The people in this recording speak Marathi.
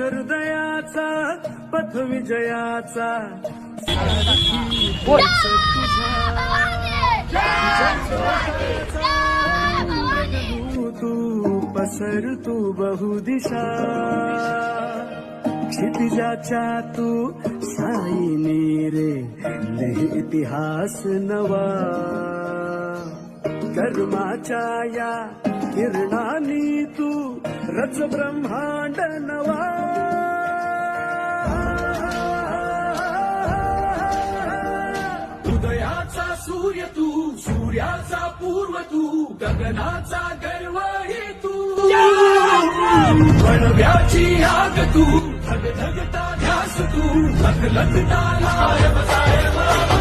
हृदयाचा पथ विजयाचा सारथी पोच तुझा तू पसर तू बहुदिशा क्षितिजाच्या तू साईने रे लिह इतिहास नवा कर्माच्या या किरणानी तू रच ब्रह्मांड नवा उदयाचा सूर्य तू सूर्याचा पूर्व तू गगनाचा गर्व हे तू वणव्याची आग तू धगधगता ध्यास तू लखलखता लाय बसाय